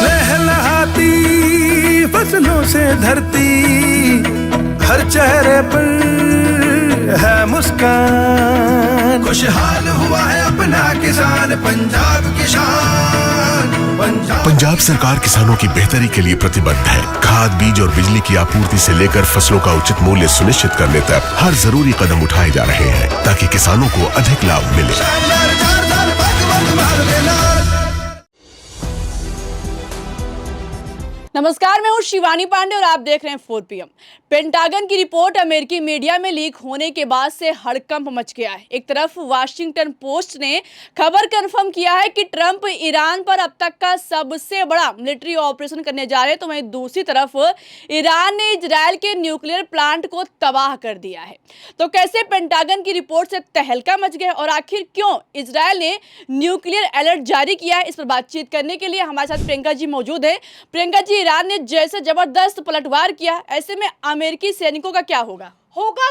लहलहाती फसलों से धरती, हर चेहरे पर है मुस्कान, खुशहाल हुआ है अपना किसान, पंजाब किसान। पंजाब सरकार किसानों की बेहतरी के लिए प्रतिबद्ध है। खाद, बीज और बिजली की आपूर्ति से लेकर फसलों का उचित मूल्य सुनिश्चित करने तक हर जरूरी कदम उठाए जा रहे हैं ताकि किसानों को अधिक लाभ मिले। नमस्कार, मैं हूं शिवानी पांडे और आप देख रहे हैं 4 PM। पेंटागन की रिपोर्ट अमेरिकी मीडिया में लीक होने के बाद से हड़कंप मच गया है। एक तरफ वाशिंगटन पोस्ट ने खबर कंफर्म किया है कि ट्रंप ईरान पर अब तक का सबसे बड़ा मिलिट्री ऑपरेशन करने जा रहे हैं, तो वहीं दूसरी तरफ ईरान ने इजरायल के न्यूक्लियर प्लांट को तबाह कर दिया है। तो कैसे पेंटागन की रिपोर्ट से तहलका मच गया और आखिर क्यों इजरायल ने न्यूक्लियर अलर्ट जारी किया है, इस पर बातचीत करने के लिए हमारे साथ प्रियंका जी मौजूद है। प्रियंका जी, ईरान ने जैसे जबरदस्त पलटवार किया, ऐसे में अमेरिकी सैनिकों का क्या होगा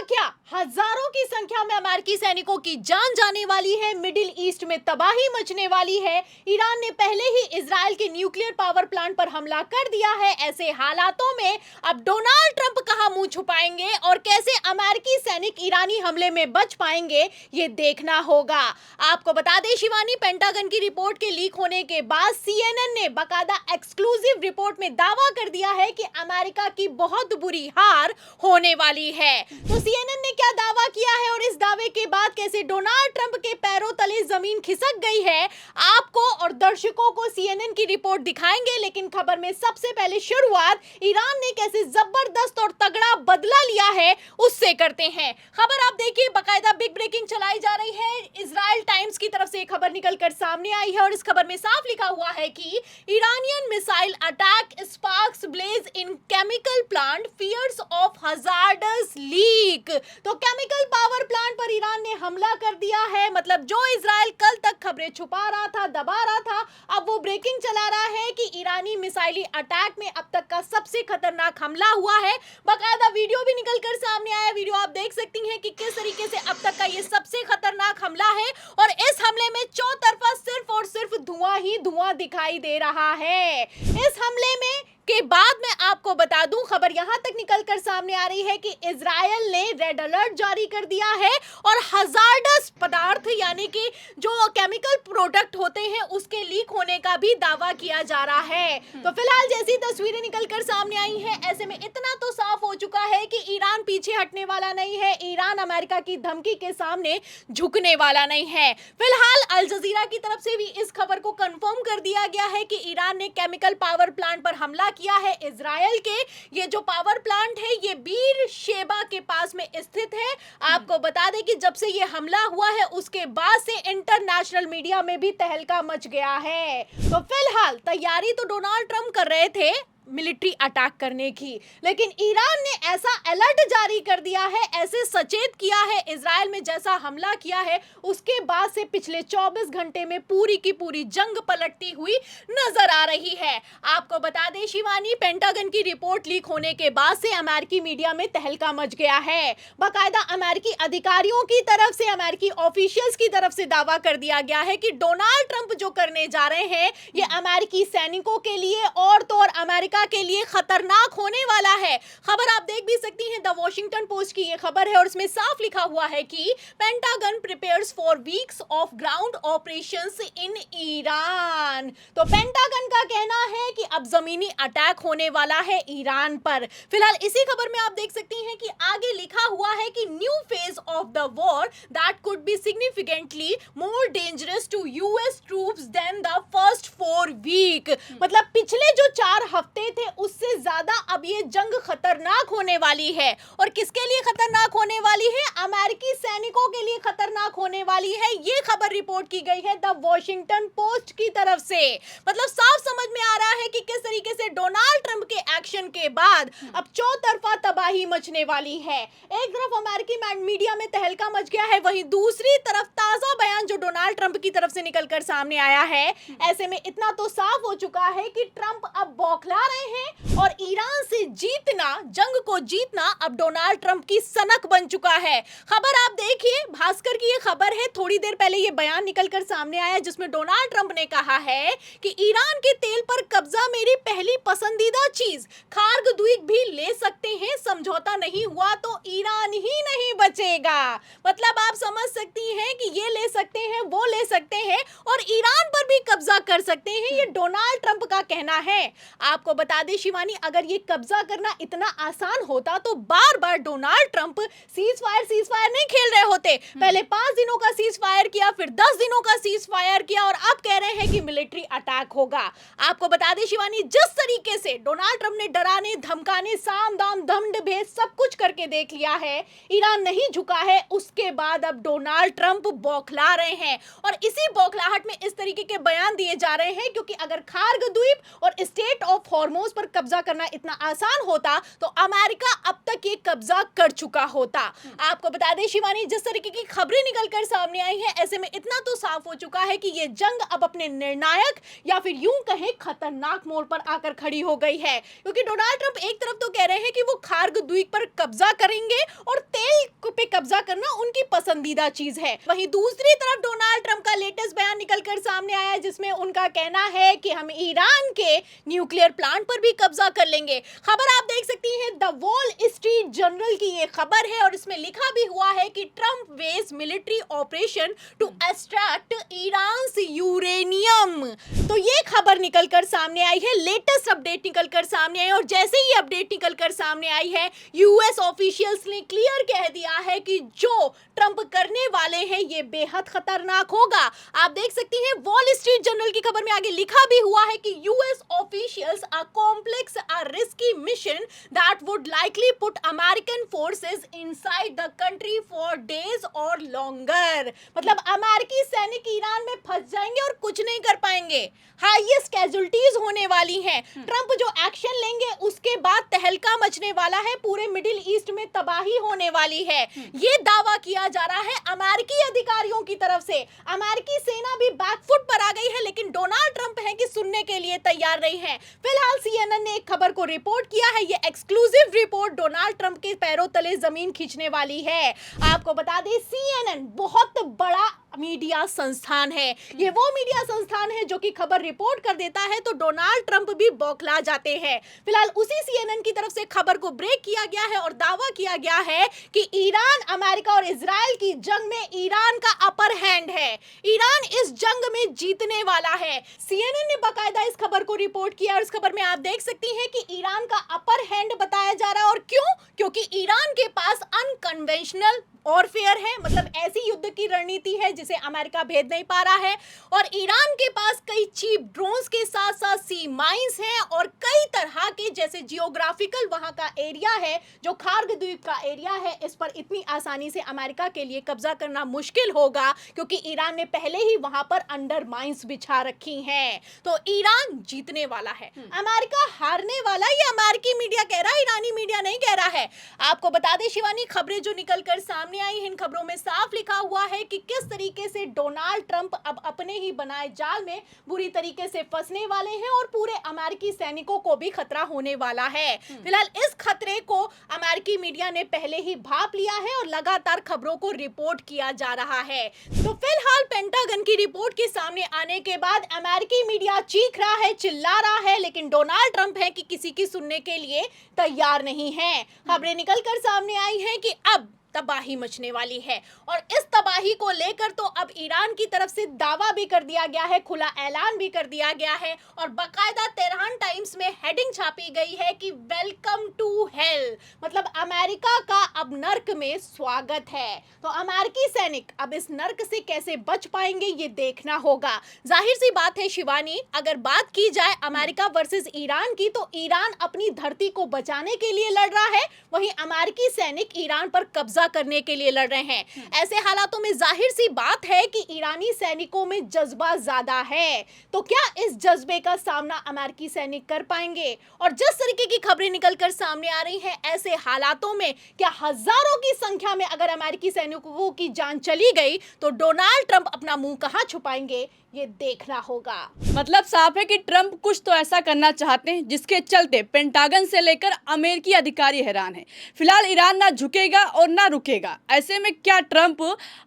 क्या? हजारों की संख्या में अमेरिकी सैनिकों की जान जाने वाली है, मिडिल ईस्ट में तबाही मचने वाली है। ईरान ने पहले ही इजरायल के न्यूक्लियर पावर प्लांट पर हमला कर दिया है। ऐसे हालातों में अब डोनाल्ड ट्रंप कहां मुंह छुपाएंगे और कैसे अमेरिकी सैनिक ईरानी हमले में बच पाएंगे, ये देखना होगा। आपको बता दें शिवानी, पेंटागन की रिपोर्ट के लीक होने के बाद CNN ने बाकायदा एक्सक्लूसिव रिपोर्ट में दावा कर दिया है कि अमेरिका की बहुत बुरी हार होने वाली है। तो CNN ने क्या दावा किया है और इस दावे के बाद कैसे डोनाल्ड ट्रंप के पैरों तले जमीन खिसक गई है, आपको और दर्शकों को CNN की रिपोर्ट दिखाएंगे। लेकिन खबर में सबसे पहले शुरुआत ईरान ने कैसे जबरदस्त और तगड़ा बदला लिया है उससे करते हैं। खबर आप देखिए, बाकायदा बिग ब्रेकिंग चलाई जा रही है। इजराइल टाइम्स की तरफ से खबर निकलकर सामने आई है और इस खबर में साफ लिखा हुआ है कि Iranian missile attack sparks blaze in chemical plant, fears of hazardous leak. तो केमिकल पावर प्लांट पर ईरान ने हमला कर दिया है। मतलब जो इजराइल कल तक खबरें छुपा रहा था, दबा रहा था, अब वो ब्रेकिंग चला रहा है कि ईरानी मिसाइली अटैक में अब तक का सबसे खतरनाक हमला हुआ है। बाकायदा वीडियो भी निकलकर सामने आया। वीडियो आप देख सकती हैं कि किस तरीके से अब तक का ये सबसे खतरनाक हमला है और इस हमले में चौतरफा सिर्फ और सिर्फ धुआं ही धुआं दिखाई दे रहा है। इस हमले में के बाद मैं आपको बता दूं, खबर यहां तक निकलकर सामने आ रही है कि इजरायल ने रेड अलर्ट जारी कर दिया है और हजार्डस पदार्थ यानी कि जो केमिकल प्रोडक्ट होते हैं उसके लीक होने का भी दावा किया जा रहा है। तो फिलहाल जैसी तस्वीरें निकलकर सामने आई हैं, ऐसे में इतना तो साफ हो चुका है कि ईरान पीछे हटने वाला नहीं है। ईरान अमेरिका की धमकी के सामने झुकने वाला नहीं है। फिलहाल अल जजीरा की तरफ से भी इस खबर को कंफर्म कर दिया गया है कि ईरान ने केमिकल पावर प्लांट पर हमला किया है इजरायल के। ये जो पावर प्लांट है ये बीर शेबा के पास में स्थित है। आपको बता दें कि जब से ये हमला हुआ है उसके बाद से इंटरनेशनल मीडिया में भी तहलका मच गया है। तो फिलहाल तैयारी तो डोनाल्ड ट्रंप कर रहे थे मिलिट्री अटैक करने की, लेकिन ईरान ने ऐसा अलर्ट जारी कर दिया है, ऐसे सचेत किया है इजरायल में जैसा हमला किया है उसके बाद से पिछले 24 घंटे में पूरी की पूरी जंग पलटती हुई नजर आ रही है। आपको बता दें शिवानी, पेंटागन की रिपोर्ट लीक होने के बाद से अमेरिकी मीडिया में तहलका मच गया है। बाकायदा अमेरिकी अधिकारियों की तरफ से, अमेरिकी ऑफिशियल्स की तरफ से दावा कर दिया गया है कि डोनाल्ड ट्रंप जो करने जा रहे हैं ये अमेरिकी सैनिकों के लिए और तो और अमेरिका के लिए खतरनाक होने वाला है। खबर आप देख भी सकती हैं, द वॉशिंगटन पोस्ट की ये खबर है और इसमें साफ लिखा हुआ है कि pentagon prepares for weeks of ground operations in Iran. तो पेंटागन का कहना है कि अब जमीनी अटैक होने वाला है ईरान पर। फिलहाल इसी खबर में आप देख सकती हैं कि आगे लिखा हुआ है कि new phase of the war that could be significantly more dangerous to US troops than the first 4 week. मतलब पिछले जो 4 हफ्ते थे उससे ज्यादा अब ये जंग खतरनाक होने वाली है। और किसके लिए खतरनाक होने वाली है? अमेरिकी सैनिकों के लिए खतरनाक होने वाली है। ये खबर रिपोर्ट की गई है द वॉशिंगटन पोस्ट की तरफ से। मतलब साफ समझ में आ रहा है कि किस तरीके से डोनाल्ड ट्रंप के एक्शन के बाद अब चौतरफा तबाही मचने वाली है। एक तरफ अमेरिकी मीडिया में तहलका मच गया है, वहीं दूसरी तरफ ताजा बयान जो डोनाल्ड ट्रंप की तरफ से निकलकर सामने आया है। ऐसे में इतना तो साफ हो चुका है कि ट्रंप अब बौखला रहे हैं और ईरान से जीतना, जंग को जीतना अब डोनाल्ड ट्रंप की सनक बन चुका है। खबर आप देखिए, भास्कर की ये खबर है। थोड़ी देर पहले ये बयान निकलकर सामने आया जिसमें डोनाल्ड ट्रंप ने कहा है कि ईरान के तेल पर कब्जा मेरी पहली पसंदीदा चीज, खार्ग द्वीप भी ले सकते हैं, समझौता नहीं हुआ तो ईरान ही नहीं बचेगा। मतलब आप समझ सकती हैं कि ये ले सकते हैं, वो ले सकते हैं और ईरान पर भी कब्जा कर सकते हैं, ये डोनाल्ड ट्रंप का कहना है। आपको बता दें शिवानी, अगर ये कब्जा करना इतना आसान होता तो बार बार डोनाल्ड ट्रंप सीज फायर नहीं खेल रहे होते। पहले 5 दिनों का सीज फायर किया, फिर 10 दिनों का सीज फायर किया और अब कह रहे हैं कि मिलिट्री अटैक होगा। आपको बता दें शिवानी, जिस तरीके से डोनाल्ड ट्रंप ने डराने धमकाने, साम दाम दंड भेद सब कुछ करके देख लिया है, ईरान नहीं झुका है, उसके बाद अब डोनाल्ड ट्रंप बौखला रहे हैं और इसी बौखलाहट में इस तरीके के बयान दिए जा रहे हैं क्योंकि अगर खार्ग द्वीप और स्टेट ऑफ हॉर्मोज पर कब्जा करना इतना आसान होता तो अमेरिका अब तक ये कब्जा कर चुका होता। आपको बता दें शिवानी, जिस तरीके की खबरें निकलकर सामने आई हैं, ऐसे में इतना तो साफ हो चुका है कि ये जंग अब अपने निर्णायक या फिर यूं कहें खतरनाक मोड़ पर आकर खड़ी हो गई है क्योंकि डोनाल्ड ट्रंप एक तरफ तो कह रहे हैं कि वो खार्ग द्वीप पर कब्जा करेंगे और तेल पे कब्जा करना उनकी पसंदीदा चीज है, वहीं दूसरी तरफ डोनाल्ड ट्रंप का लेटेस्ट बयान निकलकर सामने आया जिसमें उनका कहना है कि हम ईरान के न्यूक्लियर प्लांट पर भी कब्जा कर लेंगे। खबर आप देख सकती हैं, द वॉल स्ट्रीट जर्नल की ये खबर है और इसमें लिखा भी हुआ है कि Trump weighs military operation to extract Iran से यूरेनियम। तो ये खबर निकलकर सामने आई है, लेटेस्ट अपडेट निकलकर सामने आई और जैसे ही अपडेट निकलकर सामने आई है, यूएस ऑफिशियल्स ने क्लियर कह दिया है कि जो ट्रंप करने वाले हैं ये बेहद खतरनाक होगा। आप देख सकती हैं, वॉल स्ट्रीट जर्नल की खबर में आगे लिखा भी हुआ है कि US officials are complex a risky mission that would likely put American forces inside the country for days और लॉन्गर। मतलब अमेरिकी सैनिक ईरान में फंस जाएंगे और कुछ नहीं कर पाएंगे, हाईएस्ट कैजुअल्टीज होने वाली हैं। ट्रंप जो एक्शन लेंगे उसके बाद तहलका मचने वाला है, पूरे मिडिल ईस्ट में तबाही होने वाली है, ये दावा किया जा रहा है अमेरिकी अधिकारियों की तरफ से। अमेरिकी सेना भी बैकफुट पर आ गई है लेकिन डोनाल्ड ट्रंप है कि सुनने के लिए तैयार नहीं है। फिलहाल सीएनएन ने एक खबर को रिपोर्ट किया है, ये एक्सक्लूसिव रिपोर्ट डोनाल्ड ट्रंप के पैरों तले जमीन खींचने वाली है। आपको बता दें, सीएनएन बहुत बड़ा मीडिया संस्थान है, ये वो मीडिया संस्थान है जो कि खबर रिपोर्ट कर देता है तो डोनाल्ड ट्रंप भी बौखला जाते हैं। फिलहाल उसी सीएनएन की तरफ से खबर को ब्रेक किया गया है और दावा किया गया है कि ईरान, अमेरिका और इजराइल की जंग में ईरान का अपर हैंड है, ईरान इस जंग में जीतने वाला है। सीएनएन ने बाकायदा इस खबर को रिपोर्ट किया और इस खबर में आप देख सकती हैं कि ईरान का अपर हैंड बताया जा रहा है। और क्यों? क्योंकि ईरान के पास अनकन्वेंशनल वॉरफेयर है, मतलब ऐसी युद्ध की रणनीति है जिसे अमेरिका भेद नहीं पा रहा है और ईरान के पास कई चीप ड्रोन्स के साथ साथ सी माइंस हैं और कई तरह के, जैसे जियोग्राफिकल वहां का एरिया है जो खार्ग द्वीप का एरिया है, इस पर इतनी आसानी से अमेरिका के लिए कब्जा करना मुश्किल होगा क्योंकि ईरान ने पहले ही वहां पर अंडर माइंस बिछा रखी हैं। तो ईरान जीतने वाला है, अमेरिका हारने वाला, ये अमेरिकी मीडिया कह रहा है, ईरानी मीडिया नहीं कह रहा है। आपको बता दें शिवानी, खबरें जो निकलकर सामने आई, इन खबरों में साफ लिखा हुआ है कि किस तरीके से डोनाल्ड ट्रंप अब अपने ही बनाए जाल में बुरी तरीके से फंसने वाले हैं और पूरे अमेरिकी सैनिकों को भी खतरा होने वाला है। फिलहाल इस खतरे को अमेरिकी मीडिया ने पहले ही भांप लिया है और लगातार खबरों को रिपोर्ट किया जा रहा है। तो फिलहाल पेंटागन की रिपोर्ट के सामने आने के बाद अमेरिकी मीडिया चीख रहा है, चिल्ला रहा है, लेकिन डोनाल्ड ट्रंप है कि किसी की सुनने के लिए तैयार नहीं है। खबरें निकलकर सामने आई हैं कि अब तबाही मचने वाली है और इस तबाही को लेकर तो अब ईरान की तरफ से दावा भी कर दिया गया है, खुला ऐलान भी कर दिया गया है और बाकायदा तेहरान टाइम्स में हेडिंग छापी गई है कि वेलकम टू हेल, मतलब अमेरिका का अब नर्क में स्वागत है। तो अमेरिकी सैनिक अब इस नर्क से कैसे बच पाएंगे ये देखना होगा। जाहिर सी बात है शिवानी, अगर बात की जाए अमेरिका वर्सेस ईरान की, तो ईरान अपनी धरती को बचाने के लिए लड़ रहा है, वहीं अमेरिकी सैनिक ईरान पर कब्जा करने के लिए लड़ रहे हैं। ऐसे हालातों में जाहिर सी बात है कि ईरानी सैनिकों में जज्बा ज्यादा है, तो क्या इस जज्बे का सामना अमेरिकी सैनिक कर पाएंगे? और जिस तरीके की खबरें निकलकर सामने आ रही हैं, ऐसे हालातों में क्या हजारों की संख्या में अगर अमेरिकी सैनिकों की जान चली गई तो डोनाल्ड ट्रंप अपना मुंह कहां छुपाएंगे, ये देखना होगा। मतलब साफ है कि ट्रंप कुछ तो ऐसा करना चाहते हैं जिसके चलते पेंटागन से लेकर अमेरिकी अधिकारी हैरान हैं। फिलहाल ईरान ना झुकेगा और ना रुकेगा। ऐसे में क्या ट्रंप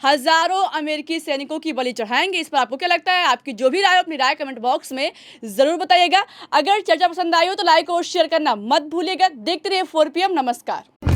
हजारों अमेरिकी सैनिकों की बलि चढ़ाएंगे? इस पर आपको क्या लगता है? आपकी जो भी राय हो अपनी राय कमेंट बॉक्स में जरूर बताइएगा। अगर चर्चा पसंद आई हो तो लाइक और शेयर करना मत भूलिएगा। देखते रहिए 4 PM। नमस्कार।